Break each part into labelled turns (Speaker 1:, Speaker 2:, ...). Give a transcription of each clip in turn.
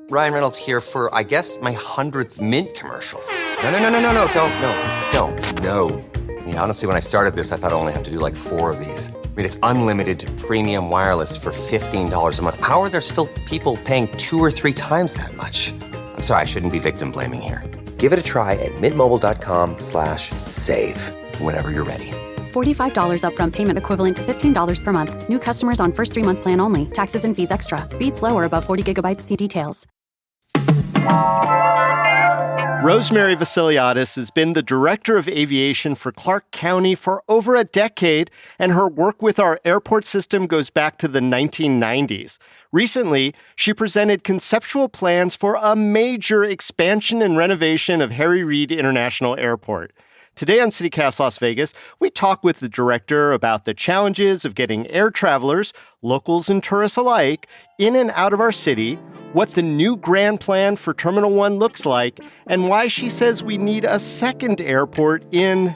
Speaker 1: Ryan Reynolds here for, I guess, my 100th Mint commercial. No, don't. No. I mean, honestly, when I started this, I thought I only have to do like 4 of these. I mean, it's unlimited premium wireless for $15 a month. How are there still people paying 2 or 3 times that much? I'm sorry, I shouldn't be victim blaming here. Give it a try at mintmobile.com/save. Whenever you're ready.
Speaker 2: $45 upfront payment equivalent to $15 per month. New customers on first 3-month plan only. Taxes and fees extra. Speed slower above 40 gigabytes. See details.
Speaker 3: Rosemary Vassiliadis has been the director of aviation for Clark County for over a decade, and her work with our airport system goes back to the 1990s. Recently, she presented conceptual plans for a major expansion and renovation of Reid International Airport. Today on CityCast Las Vegas, we talk with the director about the challenges of getting air travelers, locals and tourists alike, in and out of our city, what the new grand plan for Terminal 1 looks like, and why she says we need a second airport in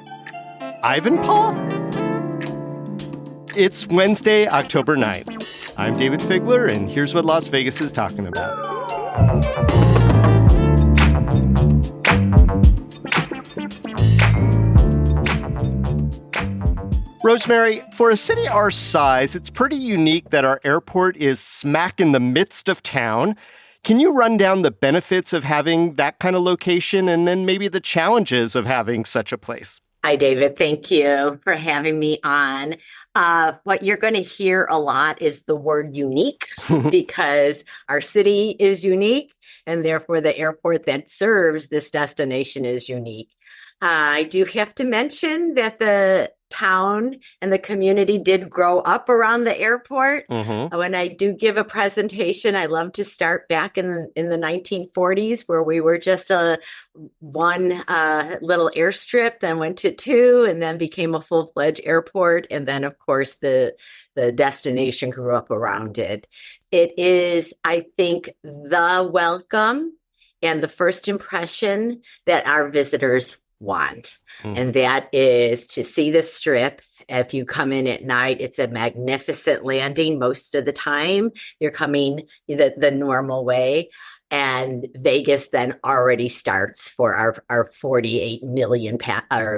Speaker 3: Ivanpah? It's Wednesday, October 9th. I'm Dayvid Figler, and here's what Las Vegas is talking about. Rosemary, for a city our size, it's pretty unique that our airport is smack in the midst of town. Can you run down the benefits of having that kind of location and then maybe the challenges of having such a place?
Speaker 4: Hi, David. Thank you for having me on. What you're going to hear a lot is the word unique because our city is unique and therefore the airport that serves this destination is unique. I do have to mention that the town and the community did grow up around the airport. Mm-hmm. When I do give a presentation, I love to start back in the 1940s where we were just one little airstrip, then went to 2 and then became a full-fledged airport. And then, of course, the destination grew up around it. It is, I think, the welcome and the first impression that our visitors want. And that is to see the strip. If you come in at night, it's a magnificent landing. Most of the time, you're coming the normal way. And Vegas then already starts for our 48 million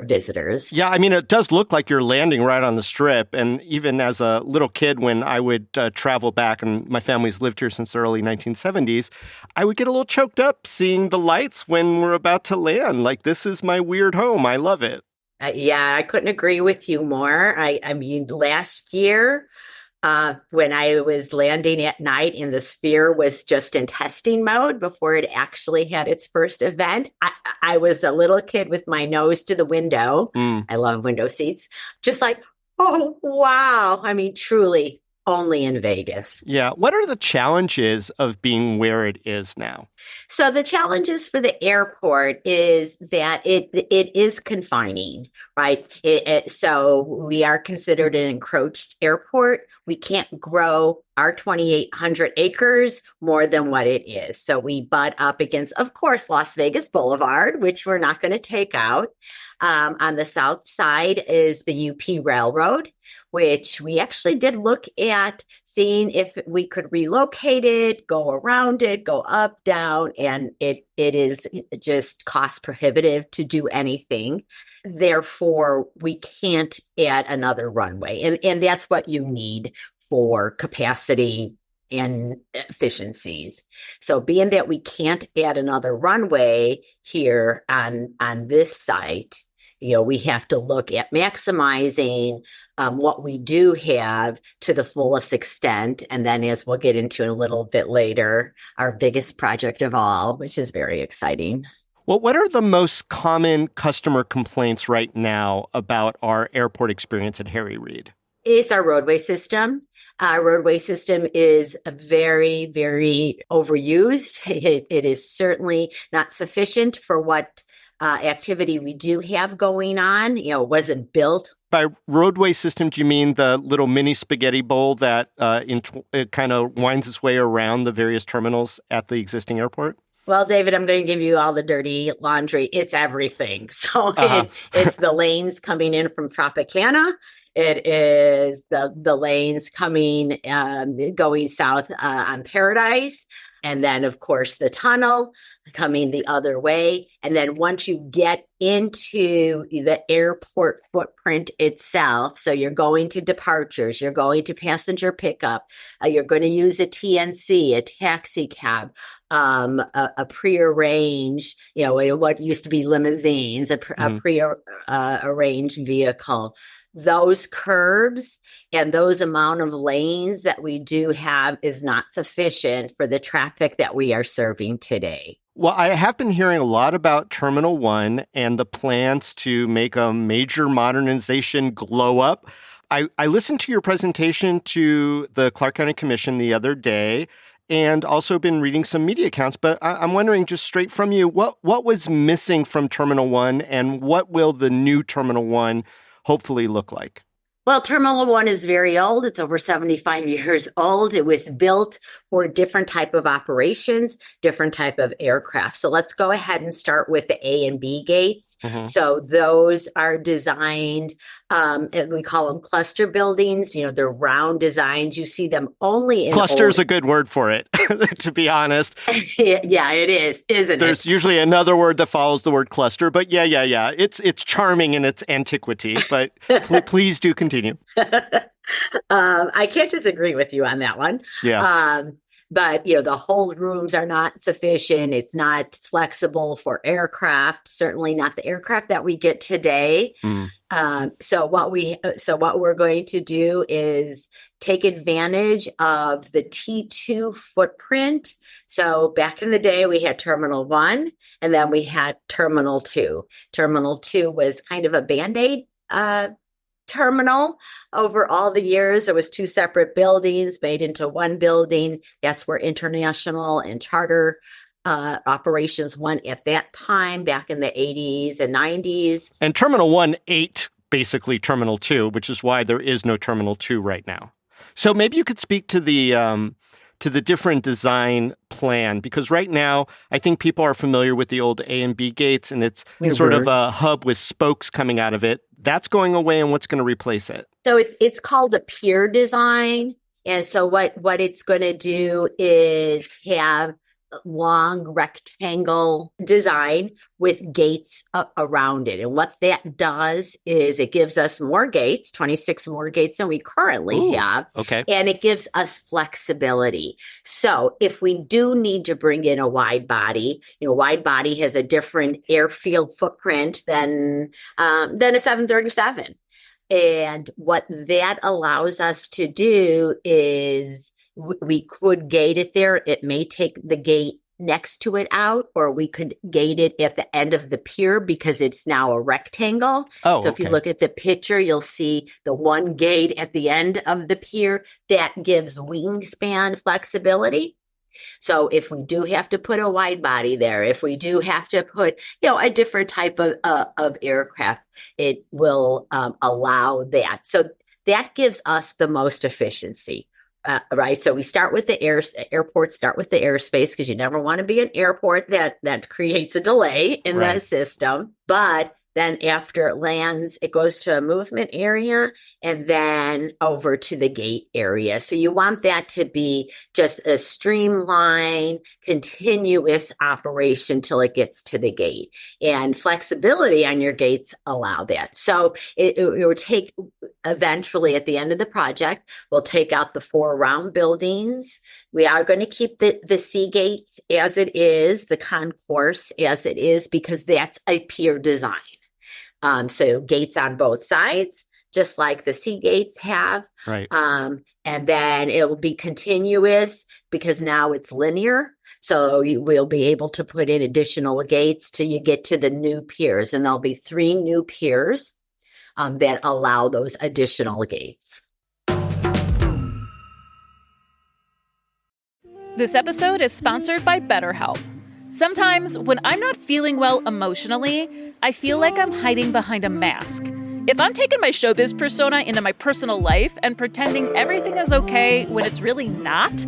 Speaker 4: visitors.
Speaker 3: Yeah, I mean, it does look like you're landing right on the strip. And even as a little kid, when I would travel back, and my family's lived here since the early 1970s, I would get a little choked up seeing the lights when we're about to land. Like, this is my weird home. I love it.
Speaker 4: Yeah, I couldn't agree with you more. I mean, last year, when I was landing at night and the Sphere was just in testing mode before it actually had its first event, I was a little kid with my nose to the window. I love window seats. Just like, oh, wow. I mean, truly only in Vegas.
Speaker 3: Yeah. What are the challenges of being where it is now?
Speaker 4: So the challenges for the airport is that it is confining, right? So we are considered an encroached airport. We can't grow our 2,800 acres more than what it is. So we butt up against, of course, Las Vegas Boulevard, which we're not going to take out. On the south side is the UP Railroad, which we actually did look at seeing if we could relocate it, go around it, go up, down, and it is just cost prohibitive to do anything. Therefore, we can't add another runway. And that's what you need for capacity and efficiencies. So being that we can't add another runway here on this site, we have to look at maximizing what we do have to the fullest extent. And then, as we'll get into a little bit later, our biggest project of all, which is very exciting.
Speaker 3: Well, what are the most common customer complaints right now about our airport experience at Harry Reid?
Speaker 4: It's our roadway system. Our roadway system is very, very overused. It is certainly not sufficient for what activity we do have going on. It wasn't built.
Speaker 3: By roadway system, do you mean the little mini spaghetti bowl that it kind of winds its way around the various terminals at the existing airport?
Speaker 4: Well, David, I'm going to give you all the dirty laundry. It's everything. So it's the lanes coming in from Tropicana. It is the lanes coming, going south on Paradise. And then, of course, the tunnel coming the other way. And then once you get into the airport footprint itself, so you're going to departures, you're going to passenger pickup, you're going to use a TNC, a taxi cab, a prearranged, what used to be limousines, a prearranged vehicle. Those curbs and those amount of lanes that we do have is not sufficient for the traffic that we are serving today.
Speaker 3: Well, I have been hearing a lot about Terminal 1 and the plans to make a major modernization glow up. I listened to your presentation to the Clark County Commission the other day and also been reading some media accounts, but I'm wondering just straight from you, what was missing from Terminal 1 and what will the new Terminal 1 hopefully look like?
Speaker 4: Well, Terminal 1 is very old. It's over 75 years old. It was built for different type of operations, different type of aircraft. So let's go ahead and start with the A and B gates. Mm-hmm. So those are designed, and we call them cluster buildings. They're round designs. You see them only in
Speaker 3: cluster is a good word for it, to be honest.
Speaker 4: Yeah, it is, isn't it?
Speaker 3: There's usually another word that follows the word cluster, but yeah. It's charming in its antiquity, but please do continue.
Speaker 4: I can't disagree with you on that one.
Speaker 3: Yeah.
Speaker 4: But, the hold rooms are not sufficient. It's not flexible for aircraft, certainly not the aircraft that we get today. So what we're going to do is take advantage of the T2 footprint. So back in the day, we had Terminal 1 and then we had Terminal 2. Terminal 2 was kind of a Band-Aid terminal. Over all the years, there was two separate buildings made into one building. That's where international and charter operations went at that time, back in the 80s and 90s.
Speaker 3: And Terminal 1 ate basically Terminal 2, which is why there is no Terminal 2 right now. So maybe you could speak to the different design plan, because right now I think people are familiar with the old A and B gates, and it's sort of a hub with spokes coming out of it. That's going away, and what's going to replace it?
Speaker 4: So it's called a pier design. And so what it's going to do is have long rectangle design with gates around it. And what that does is it gives us more gates, 26 more gates than we currently have.
Speaker 3: Okay.
Speaker 4: And it gives us flexibility. So if we do need to bring in a wide body, wide body has a different airfield footprint than a 737. And what that allows us to do is we could gate it there. It may take the gate next to it out, or we could gate it at the end of the pier because it's now a rectangle. So if you look at the picture, you'll see the one gate at the end of the pier that gives wingspan flexibility. So if we do have to put a wide body there, if we do have to put, a different type of aircraft, it will allow that. So that gives us the most efficiency. Right. So we start with the airports, start with the airspace, because you never want to be an airport that creates a delay in the system. But then after it lands, it goes to a movement area and then over to the gate area. So you want that to be just a streamlined, continuous operation till it gets to the gate. And flexibility on your gates allow that. So it will take, eventually at the end of the project, we'll take out the 4 round buildings. We are going to keep the C gates as it is, the concourse as it is, because that's a pier design. So gates on both sides, just like the C gates have.
Speaker 3: Right.
Speaker 4: And then it will be continuous because now it's linear. So you will be able to put in additional gates till you get to the new piers. And there'll be 3 new piers that allow those additional gates.
Speaker 5: This episode is sponsored by BetterHelp. Sometimes when I'm not feeling well emotionally, I feel like I'm hiding behind a mask. If I'm taking my showbiz persona into my personal life and pretending everything is okay when it's really not,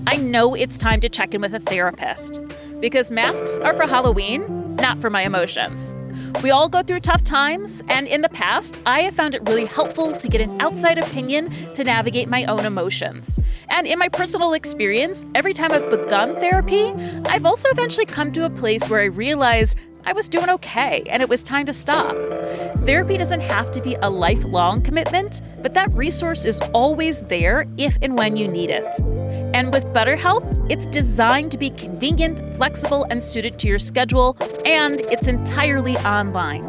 Speaker 5: I know it's time to check in with a therapist. Because masks are for Halloween, not for my emotions. We all go through tough times, and in the past, I have found it really helpful to get an outside opinion to navigate my own emotions. And in my personal experience, every time I've begun therapy, I've also eventually come to a place where I realize I was doing okay, and it was time to stop. Therapy doesn't have to be a lifelong commitment, but that resource is always there if and when you need it. And with BetterHelp, it's designed to be convenient, flexible, and suited to your schedule, and it's entirely online.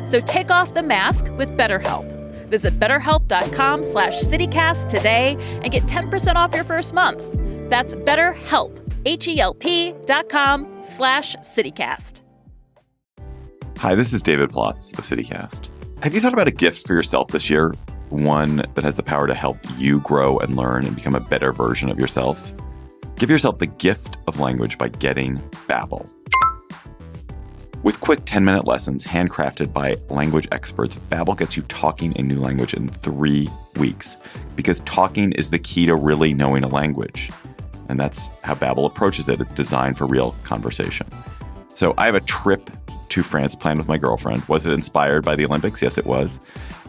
Speaker 5: So take off the mask with BetterHelp. Visit betterhelp.com/citycast today and get 10% off your first month. That's BetterHelp, HELP.com/citycast.
Speaker 6: Hi, this is David Plotz of CityCast. Have you thought about a gift for yourself this year? One that has the power to help you grow and learn and become a better version of yourself? Give yourself the gift of language by getting Babel. With quick 10-minute lessons handcrafted by language experts, Babel gets you talking a new language in 3 weeks, because talking is the key to really knowing a language. And that's how Babel approaches it. It's designed for real conversation. So I have a trip to France planned with my girlfriend. Was it inspired by the Olympics? Yes, it was.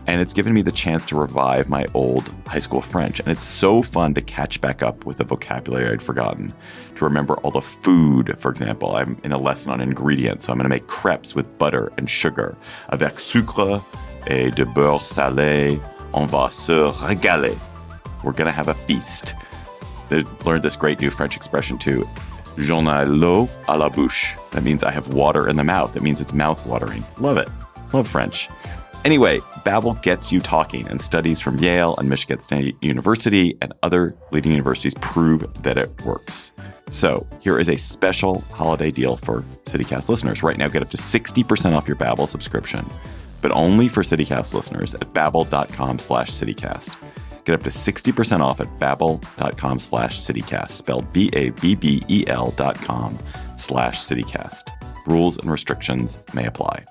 Speaker 6: And it's given me the chance to revive my old high school French. And it's so fun to catch back up with the vocabulary I'd forgotten, to remember all the food. For example, I'm in a lesson on ingredients, so I'm going to make crepes with butter and sugar. Avec sucre et de beurre salé, on va se régaler. We're going to have a feast. They learned this great new French expression too. J'en ai l'eau à la bouche. That means I have water in the mouth. That means it's mouth-watering. Love it. Love French. Anyway, Babel gets you talking, and studies from Yale and Michigan State University and other leading universities prove that it works. So here is a special holiday deal for CityCast listeners. Right now, get up to 60% off your Babel subscription, but only for CityCast listeners at babel.com/citycast. Get up to 60% off at babel.com/citycast, spelled BABBEL.com/citycast. Rules and restrictions may apply.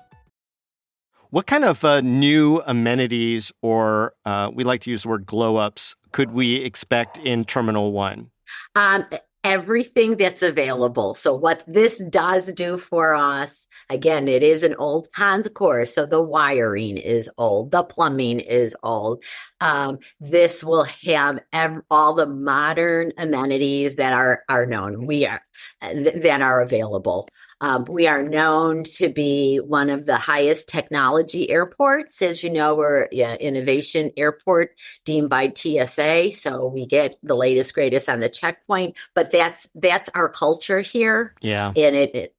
Speaker 3: What kind of new amenities, or we like to use the word glow-ups, could we expect in Terminal 1?
Speaker 4: Everything that's available. So what this does do for us, again, it is an old concourse, so the wiring is old, the plumbing is old. This will have all the modern amenities that are known. That are available. We are known to be one of the highest technology airports. As you know, we're an innovation airport deemed by TSA. So we get the latest, greatest on the checkpoint. But that's our culture here.
Speaker 3: Yeah.
Speaker 4: And it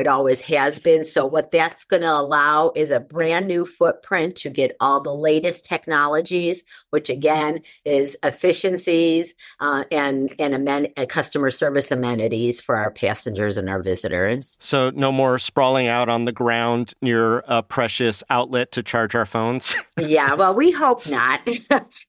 Speaker 4: always has been. So what that's going to allow is a brand new footprint to get all the latest technologies, which again is efficiencies and customer service amenities for our passengers and our visitors.
Speaker 3: So no more sprawling out on the ground near a precious outlet to charge our phones?
Speaker 4: Yeah, well, we hope not.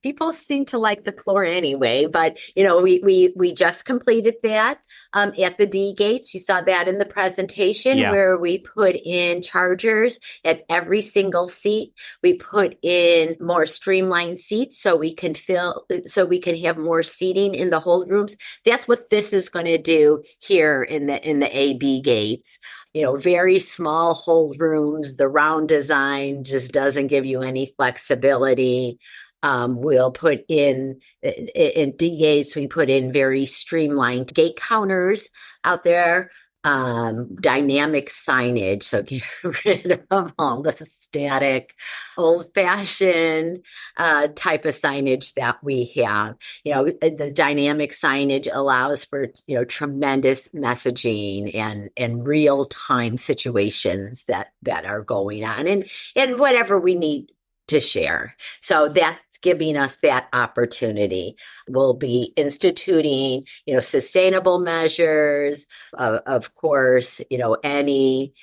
Speaker 4: People seem to like the floor anyway, but we just completed that at the D gates. You saw that in the presentation. Where we put in chargers at every single seat. We put in more streamlined seats so we can have more seating in the hold rooms. That's what this is going to do here in the AB gates. Very small hold rooms. The round design just doesn't give you any flexibility. We'll put in D gates, we put in very streamlined gate counters out there. Dynamic signage, so get rid of all the static, old-fashioned type of signage that we have. The dynamic signage allows for tremendous messaging and real-time situations that are going on, and whatever we need to share. So that's giving us that opportunity. We'll be instituting, sustainable measures, of course, any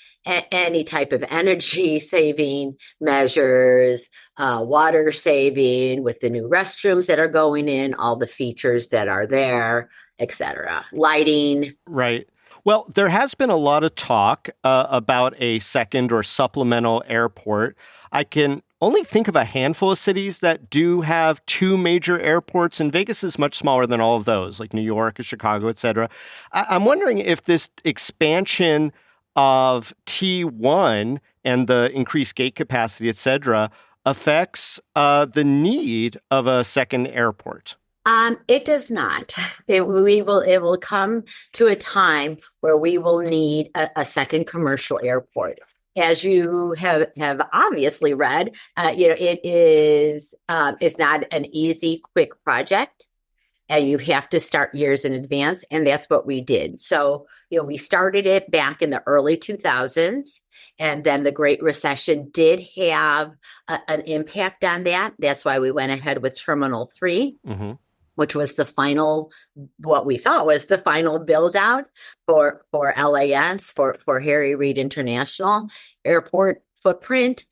Speaker 4: type of energy saving measures, water saving with the new restrooms that are going in, all the features that are there, etc. Lighting.
Speaker 3: Right. Well, there has been a lot of talk about a second or supplemental airport. I can only think of a handful of cities that do have 2 major airports, and Vegas is much smaller than all of those, like New York or Chicago, et cetera. I'm wondering if this expansion of T1 and the increased gate capacity, et cetera, affects the need of a second airport?
Speaker 4: It does not. It will come to a time where we will need a second commercial airport. As you have obviously read, it is it's not an easy, quick project. And you have to start years in advance, and that's what we did. So, we started it back in the early 2000s, and then the Great Recession did have an impact on that. That's why we went ahead with Terminal 3. Mm-hmm. Which was what we thought was the final build out for LAS, for Harry Reid International Airport footprint.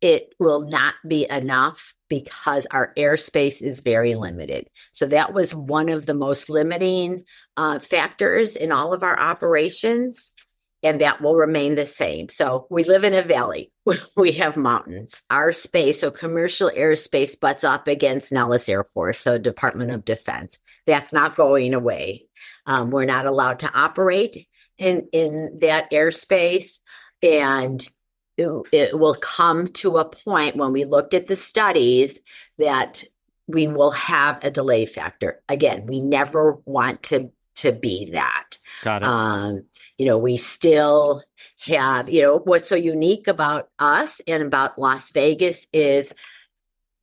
Speaker 4: It will not be enough because our airspace is very limited. So that was one of the most limiting factors in all of our operations. And that will remain the same. So we live in a valley. We have mountains. Our space, so commercial airspace, butts up against Nellis Air Force, so Department of Defense. That's not going away. We're not allowed to operate in that airspace. And it will come to a point when we looked at the studies that we will have a delay factor. Again, we never want to be that.
Speaker 3: Got it.
Speaker 4: We still have, what's so unique about us and about Las Vegas is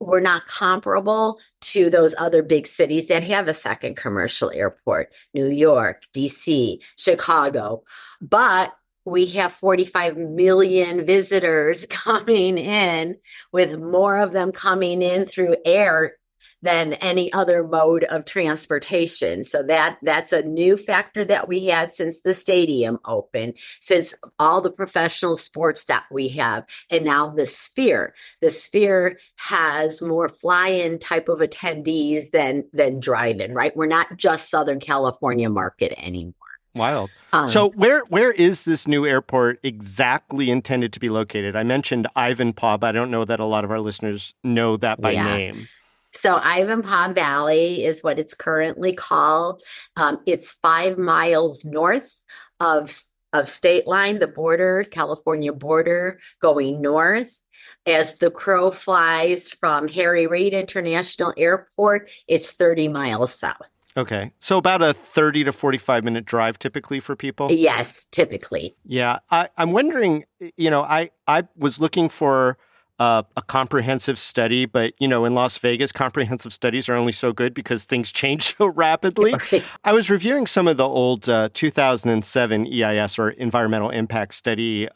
Speaker 4: we're not comparable to those other big cities that have a second commercial airport, New York, DC, Chicago, but we have 45 million visitors coming in, with more of them coming in through air than any other mode of transportation. So that's a new factor that we had since the stadium opened, since all the professional sports that we have. And now the Sphere. The Sphere has more fly-in type of attendees than drive-in, right? We're not just Southern California market anymore.
Speaker 3: Wild. So where is this new airport exactly intended to be located? I mentioned Ivanpah, but I don't know that a lot of our listeners know that by name.
Speaker 4: So Ivanpah Valley is what it's currently called. It's 5 miles north of state line, the border, California border, going north. As the crow flies from Harry Reid International Airport, it's 30 miles south.
Speaker 3: Okay. So about a 30 to 45 minute drive typically for people?
Speaker 4: Yes, typically.
Speaker 3: Yeah. I'm wondering, I was looking for a comprehensive study, but, in Las Vegas, comprehensive studies are only so good because things change so rapidly.
Speaker 4: Right.
Speaker 3: I was reviewing some of the old 2007 EIS or Environmental Impact Study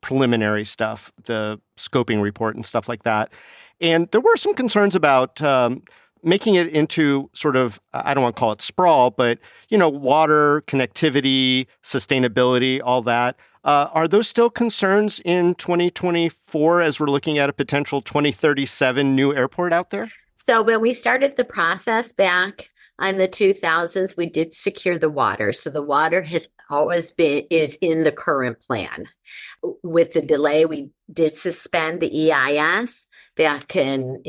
Speaker 3: preliminary stuff, the scoping report and stuff like that. And there were some concerns about making it into sort of, I don't want to call it sprawl, but, water, connectivity, sustainability, all that. Are those still concerns in 2024 as we're looking at a potential 2037 new airport out there?
Speaker 4: So when we started the process back in the 2000s, we did secure the water. So the water is in the current plan. With the delay, we did suspend the EIS back in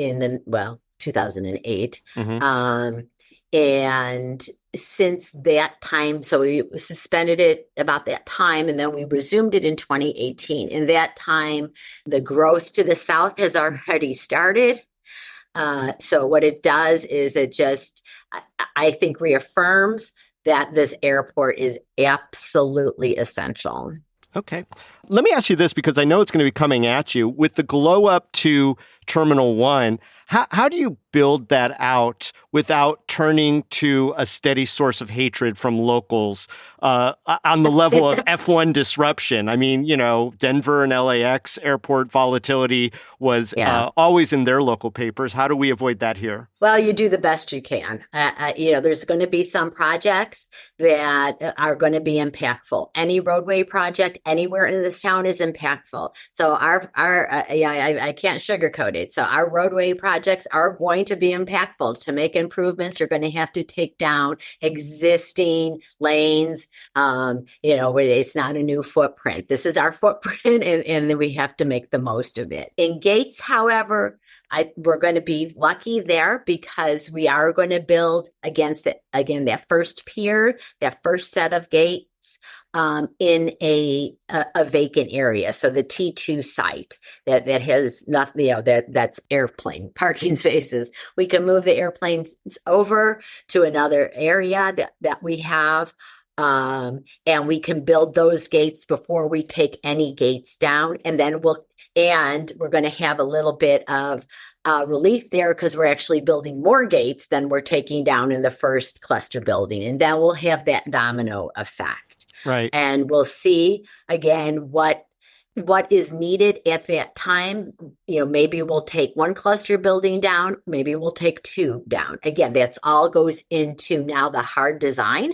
Speaker 4: 2008. Mm-hmm. And since that time, so we suspended it about that time, and then we resumed it in 2018. In that time, the growth to the south has already started. So what it does is it just, I think, reaffirms that this airport is absolutely essential.
Speaker 3: Okay. Let me ask you this, because I know it's going to be coming at you. With the glow up to Terminal 1, how do you build that out without turning to a steady source of hatred from locals on the level of F1 disruption? I mean, Denver and LAX airport volatility was always in their local papers. How do we avoid that here?
Speaker 4: Well, you do the best you can. There's going to be some projects that are going to be impactful. Any roadway project anywhere in this town is impactful. So I can't sugarcoat it. So our roadway projects are going to be impactful. To make improvements, you're going to have to take down existing lanes. Where it's not a new footprint. This is our footprint, and we have to make the most of it. In gates, however, we're going to be lucky there because we are going to build against that first pier, that first set of gates in a vacant area. So the T2 site that has nothing, that's airplane parking spaces. We can move the airplanes over to another area that we have. And we can build those gates before we take any gates down. And then we're going to have a little bit of relief there because we're actually building more gates than we're taking down in the first cluster building. And then we'll have that domino effect.
Speaker 3: Right.
Speaker 4: And we'll see again what is needed at that time. Maybe we'll take one cluster building down, maybe we'll take two down. Again, that's all goes into now the hard design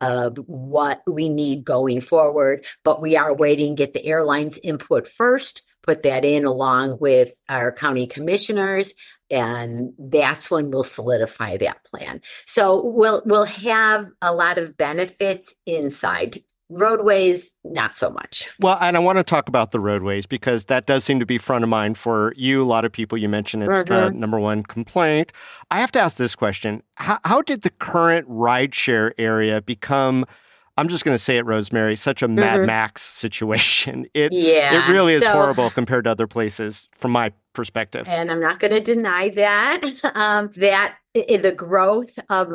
Speaker 4: of what we need going forward, but we are waiting to get the airlines input first, put that in along with our county commissioners, and that's when we'll solidify that plan. So we'll have a lot of benefits inside. Roadways, not so much.
Speaker 3: Well, and I want to talk about the roadways because that does seem to be front of mind for you. A lot of people, you mentioned it's the number one complaint. I have to ask this question. How did the current rideshare area become, I'm just going to say it, Rosemary, such a Mad Max situation? It really is horrible compared to other places from my perspective.
Speaker 4: And I'm not going to deny that, that the growth of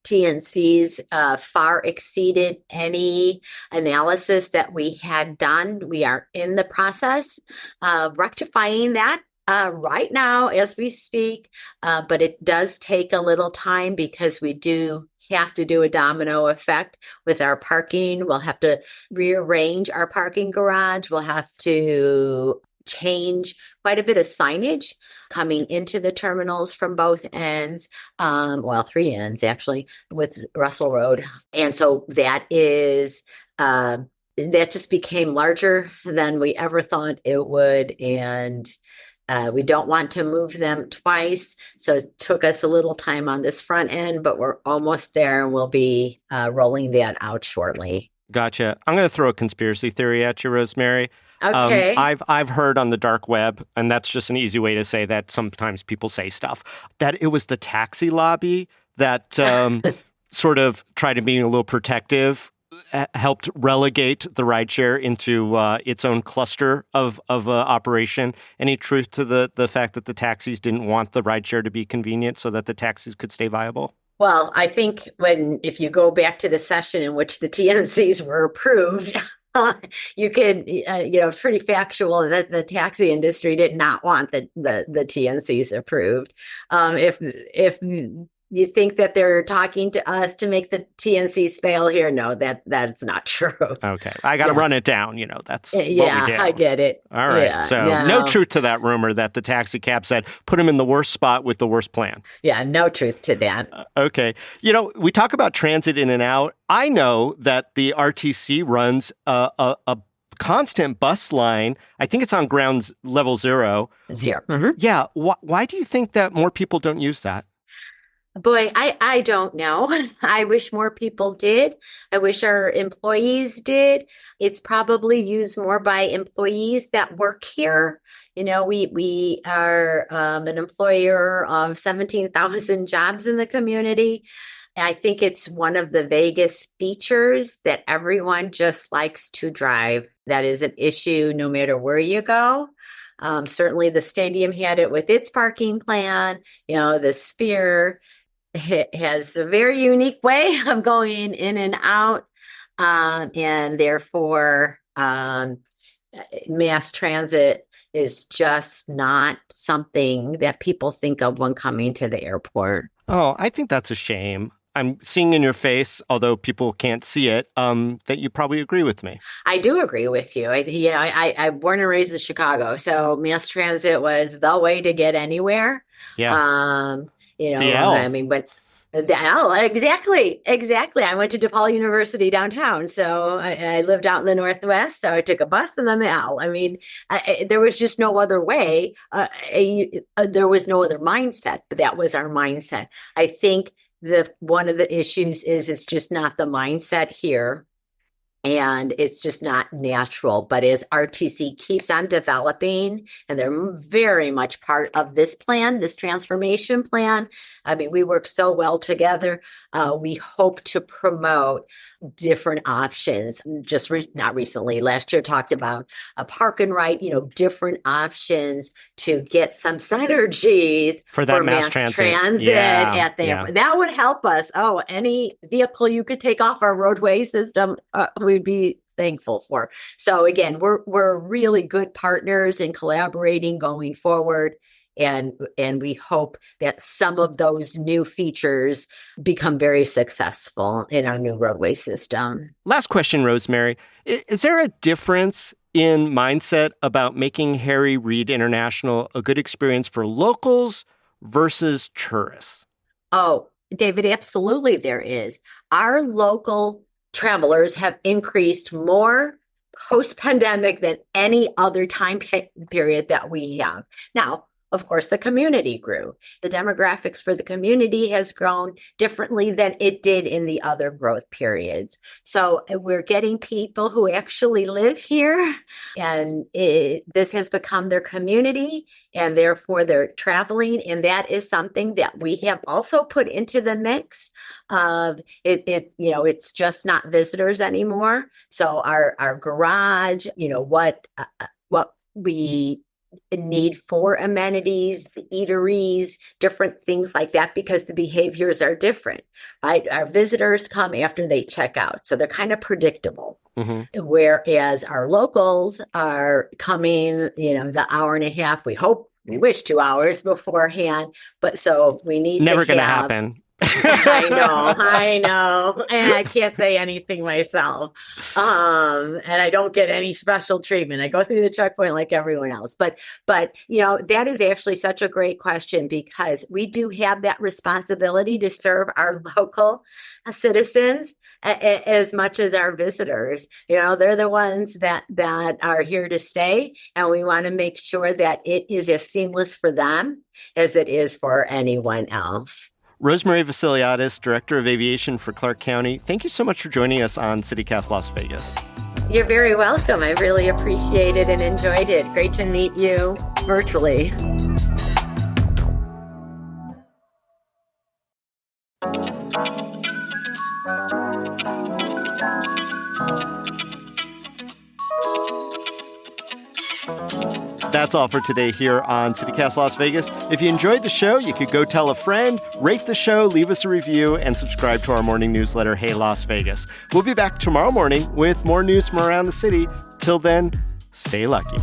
Speaker 4: TNCs far exceeded any analysis that we had done. We are in the process of rectifying that right now as we speak, but it does take a little time because we do have to do a domino effect with our parking. We'll have to rearrange our parking garage. We'll have to change quite a bit of signage coming into the terminals from both ends, three ends actually, with Russell Road. And so that just became larger than we ever thought it would. And we don't want to move them twice. So it took us a little time on this front end, but we're almost there and we'll be rolling that out shortly.
Speaker 3: Gotcha. I'm going to throw a conspiracy theory at you, Rosemary.
Speaker 4: Okay.
Speaker 3: I've heard on the dark web, and that's just an easy way to say that sometimes people say stuff, that it was the taxi lobby that sort of tried to be a little protective, helped relegate the rideshare into its own cluster of operation. Any truth to the fact that the taxis didn't want the rideshare to be convenient so that the taxis could stay viable?
Speaker 4: Well, I think if you go back to the session in which the TNCs were approved, you could, it's pretty factual that the taxi industry did not want the TNCs approved. If you think that they're talking to us to make the TNCs fail here, no, that's not true.
Speaker 3: Okay, I got to run it down. That's what we do.
Speaker 4: I get it.
Speaker 3: All right, no truth to that rumor that the taxi cab said put him in the worst spot with the worst plan.
Speaker 4: Yeah, no truth to that.
Speaker 3: Okay, we talk about transit in and out. I know that the RTC runs a constant bus line. I think it's on ground level 0.
Speaker 4: Mm-hmm.
Speaker 3: Yeah. Why do you think that more people don't use that?
Speaker 4: Boy, I don't know. I wish more people did. I wish our employees did. It's probably used more by employees that work here. We are an employer of 17,000 jobs in the community. I think it's one of the Vegas features that everyone just likes to drive. That is an issue no matter where you go. Certainly the stadium had it with its parking plan. The Sphere has a very unique way of going in and out. And therefore, mass transit is just not something that people think of when coming to the airport.
Speaker 3: Oh, I think that's a shame. I'm seeing in your face, although people can't see it, that you probably agree with me.
Speaker 4: I do agree with you. I'm born and raised in Chicago, so mass transit was the way to get anywhere.
Speaker 3: Yeah.
Speaker 4: The L. But the L, exactly. I went to DePaul University downtown, so I lived out in the Northwest, so I took a bus and then the L. There was just no other way. There was no other mindset, but that was our mindset. I think one of the issues is it's just not the mindset here. And it's just not natural. But as RTC keeps on developing, and they're very much part of this plan, this transformation plan, I mean, we work so well together. We hope to promote different options. Just not recently, last year talked about a park and ride, different options to get some synergies
Speaker 3: for that mass transit
Speaker 4: at the airport. That would help us. Oh, any vehicle you could take off our roadway system, we'd be thankful for. So again, we're really good partners in collaborating going forward. And we hope that some of those new features become very successful in our new roadway system.
Speaker 3: Last question, Rosemary. Is there a difference in mindset about making Harry Reid International a good experience for locals versus tourists?
Speaker 4: Oh, David, absolutely there is. Our local travelers have increased more post-pandemic than any other time period that we have. Now, of course, the community grew. The demographics for the community has grown differently than it did in the other growth periods. So we're getting people who actually live here, and this has become their community, and therefore they're traveling. And that is something that we have also put into the mix of it. It's just not visitors anymore. So our garage, what we need for amenities, the eateries, different things like that, because the behaviors are different, right? Our visitors come after they check out, so they're kind of predictable. Mm-hmm. Whereas our locals are coming, the hour and a half, we wish 2 hours beforehand, but so we need
Speaker 3: never going to happen.
Speaker 4: I know. And I can't say anything myself. And I don't get any special treatment. I go through the checkpoint like everyone else. But that is actually such a great question, because we do have that responsibility to serve our local citizens as much as our visitors. They're the ones that are here to stay, and we want to make sure that it is as seamless for them as it is for anyone else.
Speaker 3: Rosemary Vassiliadis, Director of Aviation for Clark County, thank you so much for joining us on CityCast Las Vegas.
Speaker 4: You're very welcome. I really appreciate it and enjoyed it. Great to meet you virtually.
Speaker 3: That's all for today here on CityCast Las Vegas. If you enjoyed the show, you could go tell a friend, rate the show, leave us a review, and subscribe to our morning newsletter, Hey Las Vegas. We'll be back tomorrow morning with more news from around the city. Till then, stay lucky.